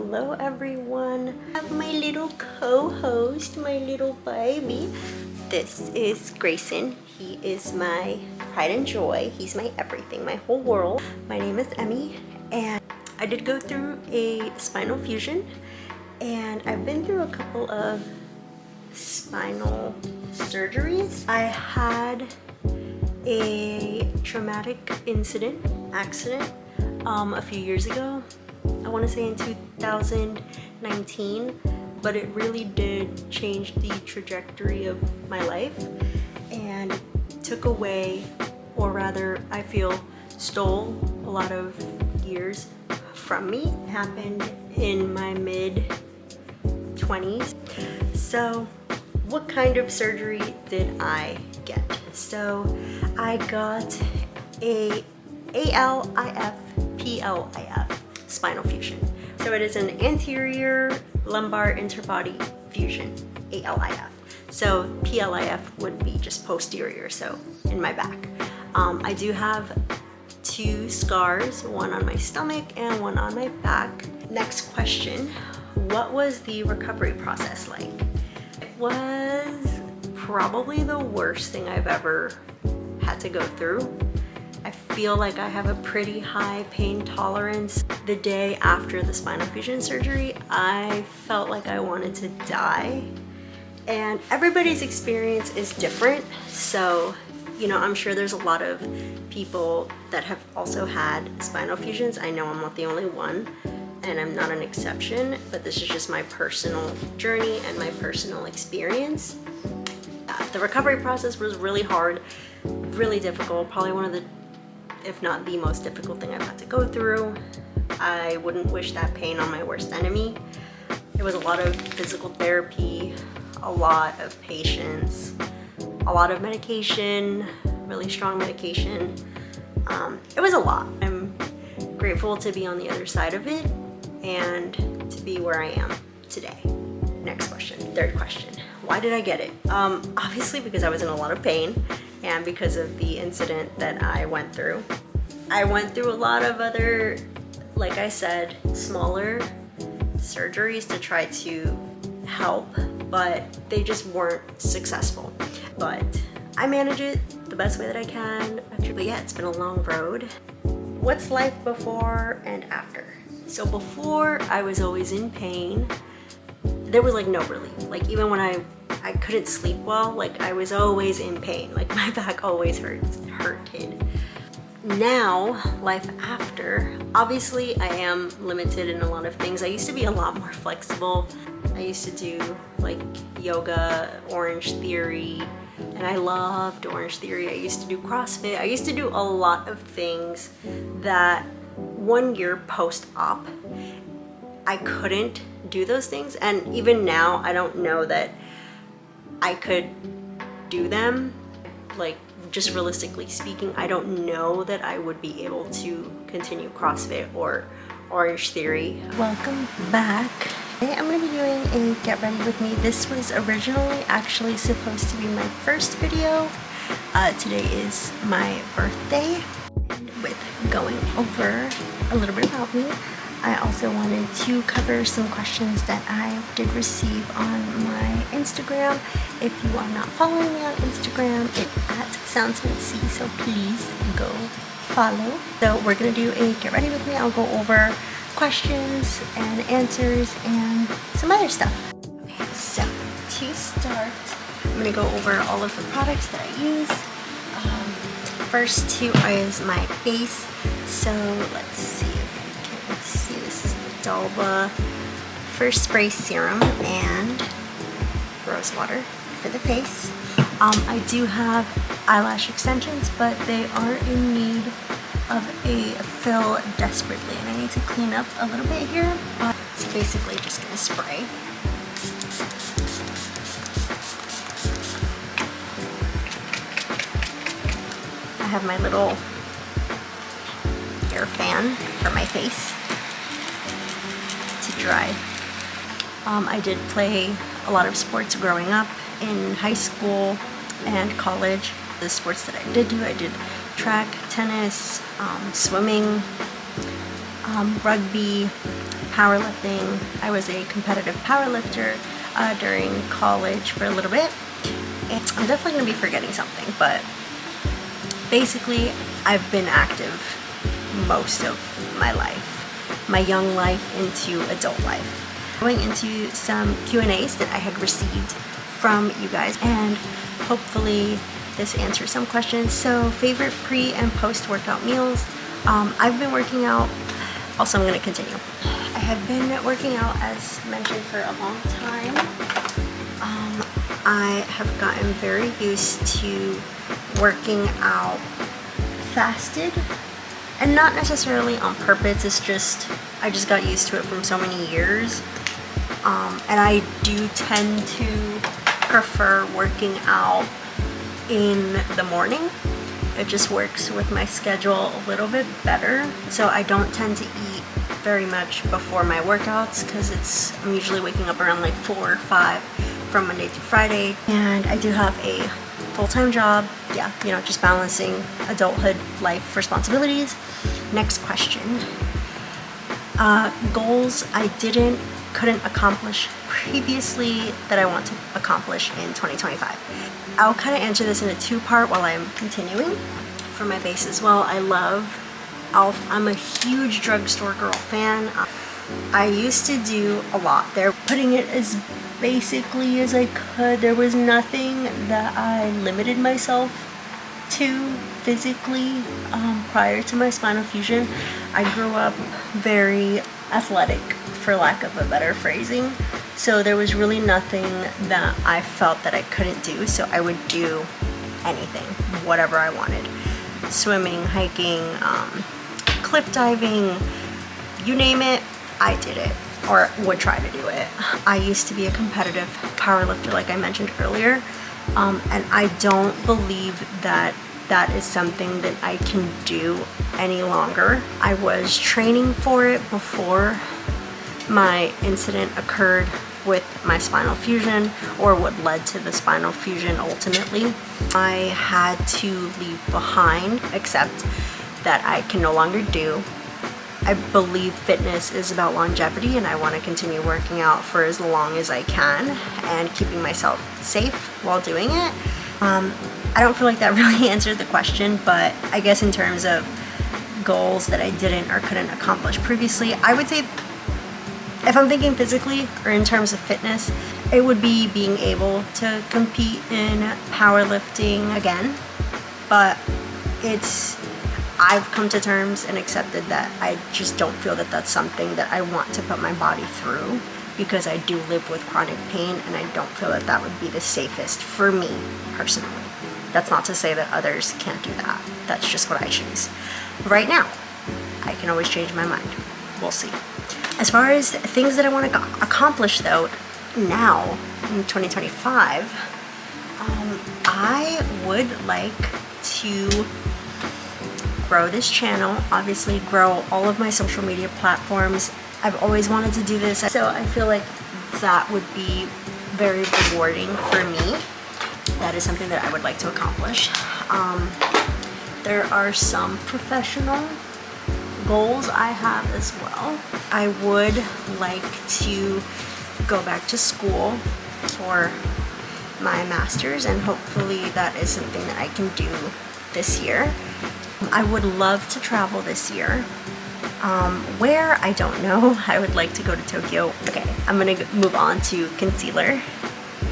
Hello everyone. I have my little co-host, my little baby. This is Grayson. He is my pride and joy. He's my everything, my whole world. My name is Emmi, and I did go through a spinal fusion, and I've been through a couple of spinal surgeries. I had a traumatic accident a few years ago. I want to say in 2019, but it really did change the trajectory of my life and took away, or rather I feel stole a lot of years from me. It happened in my mid-20s. So what kind of surgery did I get? So I got a ALIF-PLIF spinal fusion. So it is an anterior lumbar interbody fusion, ALIF. So PLIF would be just posterior, so in my back. I do have 2 scars, one on my stomach and one on my back. Next question, what was the recovery process like? It was probably the worst thing I've ever had to go through. I feel like I have a pretty high pain tolerance. The day after the spinal fusion surgery, I felt like I wanted to die. And everybody's experience is different. So, you know, I'm sure there's a lot of people that have also had spinal fusions. I know I'm not the only one, and I'm not an exception, but this is just my personal journey and my personal experience. The recovery process was really hard, really difficult, probably one of the, if not the most difficult thing I've had to go through. I wouldn't wish that pain on my worst enemy. It was a lot of physical therapy, a lot of patience, a lot of medication, really strong medication. It was a lot. I'm grateful to be on the other side of it and to be where I am today. Next question, third question. Why did I get it? Obviously because I was in a lot of pain and because of the incident that I went through. I went through a lot of other, like I said, smaller surgeries to try to help, but they just weren't successful. But I manage it the best way that I can. Actually, yeah, it's been a long road. What's life before and after? So before, I was always in pain. There was like no relief. Like even when I couldn't sleep well, like I was always in pain. Like my back always hurted. Now, life after, obviously I am limited in a lot of things. I used to be a lot more flexible. I used to do like yoga, Orange Theory, and I loved Orange Theory. I used to do CrossFit. I used to do a lot of things that 1 year post-op, I couldn't do those things. And even now, I don't know that I could do them. Like, just realistically speaking, I don't know that I would be able to continue CrossFit or Orange Theory. Welcome back. Today I'm going to be doing a get ready with me. This was originally actually supposed to be my first video. Today is my birthday. And with going over a little bit about me, I also wanted to cover some questions that I did receive on my Instagram. If you are not following me on Instagram, it's @SoundsWithC, so please go follow. So we're gonna do a get ready with me. I'll go over questions and answers and some other stuff. Okay, so to start, I'm gonna go over all of the products that I use. First two is my base. So let's see if you can see. This is the Dalba First Spray Serum and Rose Water for the face. I do have eyelash extensions, but they are in need of a fill desperately, and I need to clean up a little bit here. So basically just gonna spray. I have my little air fan for my face to dry. I did play a lot of sports growing up in high school and college. The sports that I did track, tennis, swimming, rugby, powerlifting. I was a competitive powerlifter during college for a little bit. And I'm definitely going to be forgetting something, but basically I've been active most of my life, my young life into adult life. Going into some Q&As that I had received from you guys, and hopefully this answers some questions. So favorite pre and post workout meals. I've been working out, also I'm going to continue. I have been working out as mentioned for a long time. I have gotten very used to working out fasted, and not necessarily on purpose. It's just I just got used to it from so many years, and I do tend to prefer working out in the morning. It just works with my schedule a little bit better, so I don't tend to eat very much before my workouts, because I'm usually waking up around like 4 or 5 from Monday through Friday, and I do have a full-time job. Yeah, you know, just balancing adulthood life responsibilities. Next question. Goals I couldn't accomplish previously that I want to accomplish in 2025. I'll kind of answer this in a two-part while I'm continuing. For my base as well, I love Elf. I'm a huge drugstore girl fan. I used to do a lot there, putting it as basically as I could. There was nothing that I limited myself to physically prior to my spinal fusion. I grew up very athletic, for lack of a better phrasing, so there was really nothing that I felt that I couldn't do, so I would do anything, whatever I wanted. Swimming, hiking, cliff diving, you name it, I did it, or would try to do it. I used to be a competitive powerlifter, like I mentioned earlier, and I don't believe that that is something that I can do any longer. I was training for it before my incident occurred with my spinal fusion, or what led to the spinal fusion ultimately. I had to leave behind, accept that I can no longer do. I believe fitness is about longevity, and I want to continue working out for as long as I can and keeping myself safe while doing it. I don't feel like that really answered the question, but I guess in terms of goals that I didn't or couldn't accomplish previously, I would say if I'm thinking physically or in terms of fitness, it would be being able to compete in powerlifting again. But I've come to terms and accepted that I just don't feel that that's something that I want to put my body through, because I do live with chronic pain, and I don't feel that that would be the safest for me personally. That's not to say that others can't do that. That's just what I choose. Right now, I can always change my mind. We'll see. As far as things that I want to accomplish though, now in 2025, I would like to grow this channel, obviously grow all of my social media platforms. I've always wanted to do this, so I feel like that would be very rewarding for me. That is something that I would like to accomplish. There are some professional goals I have as well. I would like to go back to school for my master's, and hopefully that is something that I can do this year. I would love to travel this year. Where, I don't know. I would like to go to Tokyo. Okay, I'm gonna move on to concealer.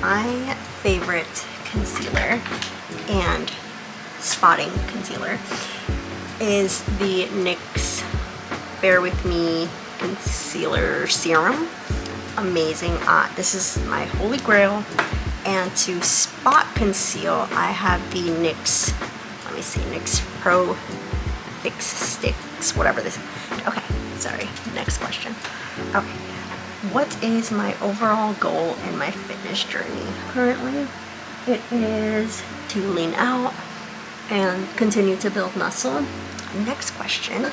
My favorite concealer and spotting concealer is the NYX Bear With Me Concealer Serum. Amazing. This is my holy grail. And to spot conceal, I have the NYX, let me see, NYX Pro Fix Sticks, whatever this is. Okay, sorry, next question. Okay, what is my overall goal in my fitness journey? Currently, it is to lean out and continue to build muscle. Next question,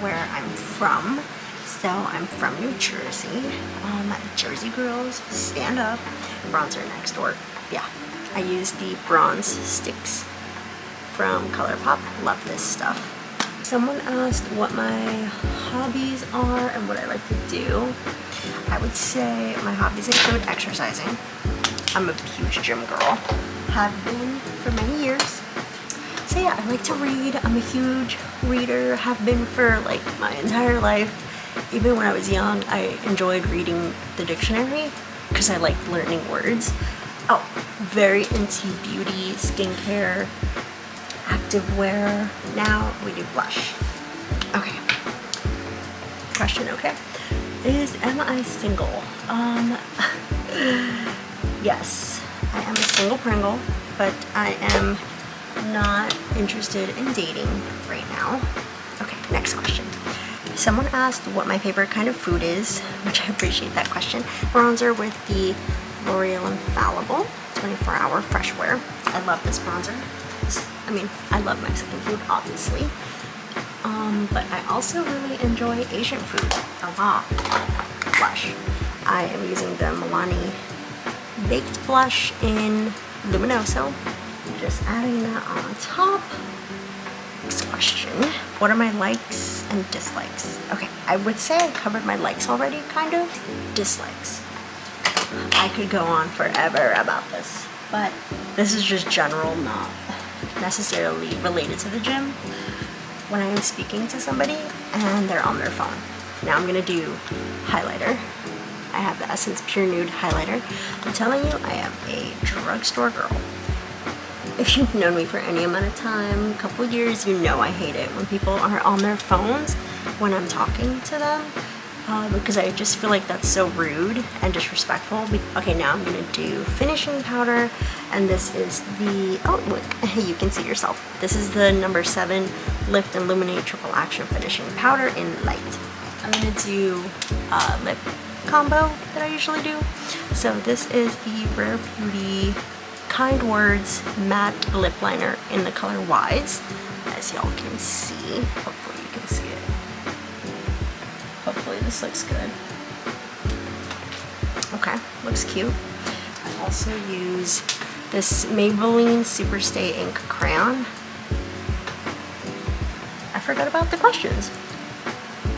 where I'm from. So I'm from New Jersey. Jersey girls, stand up. Bronzer next door. Yeah, I use the bronze sticks from ColourPop. Love this stuff. Someone asked what my hobbies are and what I like to do, I would say my hobbies include exercising. I'm a huge gym girl, have been for many years. So yeah, I like to read. I'm a huge reader, have been for like my entire life. Even when I was young, I enjoyed reading the dictionary because I liked learning words. Oh, very into beauty, skincare, activewear. Now we do blush. Okay. Question, okay. Am I single? Yes, I am a single Pringle, but I am not interested in dating right now. Okay, next question. Someone asked what my favorite kind of food is, which I appreciate that question. Bronzer with the L'Oreal Infallible 24-hour fresh wear. I love this bronzer. I mean, I love Mexican food, obviously. But I also really enjoy Asian food a lot. Blush. I am using the Milani Baked Blush in Luminoso. Just adding that on top. Next question. What are my likes and dislikes? Okay, I would say I covered my likes already, kind of. Dislikes. I could go on forever about this, but this is just general, not necessarily related to the gym. When I am speaking to somebody and they're on their phone. Now I'm gonna do highlighter. I have the Essence Pure Nude highlighter. I'm telling you, I am a drugstore girl. If you've known me for any amount of time, a couple of years, you know I hate it when people are on their phones when I'm talking to them, because I just feel like that's so rude and disrespectful. Okay, now I'm gonna do finishing powder, and this is the, oh look, you can see yourself. This is the number 7 Lift and Illuminate Triple Action Finishing Powder in Light. I'm gonna do lip combo that I usually do. So this is the Rare Beauty Kind Words matte lip liner in the color Wise, as y'all can see. Hopefully you can see it. Hopefully this looks good. Okay, looks cute. I also use this Maybelline Superstay Ink crayon. I forgot about the questions.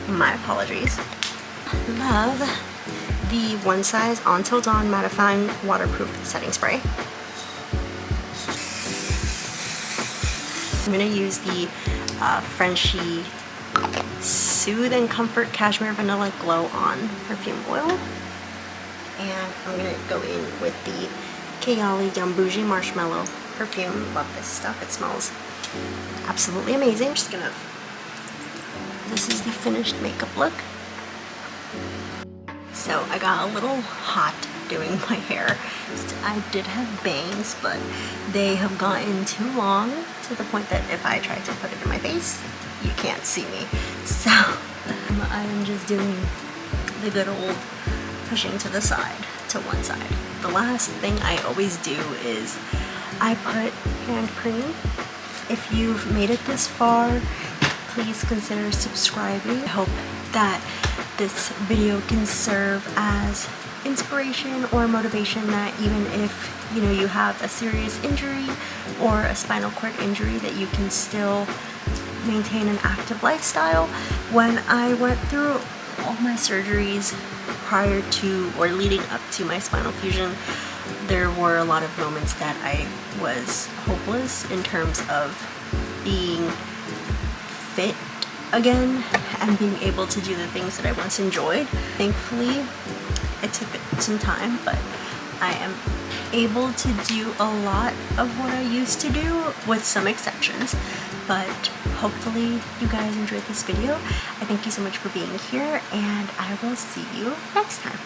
My apologies. Love the One Size Until Dawn Mattifying Waterproof Setting Spray. I'm going to use the Frenchie Soothe and Comfort Cashmere Vanilla Glow On Perfume Oil. And I'm going to go in with the Kayali Young Bougie Marshmallow Perfume. Love this stuff. It smells absolutely amazing. I'm just going to... This is the finished makeup look. So I got a little hot doing my hair. I did have bangs, but they have gotten too long to the point that if I try to put it in my face, you can't see me. So I am just doing the good old pushing to the side, to one side. The last thing I always do is I put hand cream. If you've made it this far, please consider subscribing. I hope that this video can serve as inspiration or motivation that even if you have a serious injury or a spinal cord injury, that you can still maintain an active lifestyle. When I went through all my surgeries prior to or leading up to my spinal fusion, there were a lot of moments that I was hopeless in terms of being fit again and being able to do the things that I once enjoyed. Thankfully, it took some time, but I am able to do a lot of what I used to do, with some exceptions. But hopefully you guys enjoyed this video. I thank you so much for being here, and I will see you next time.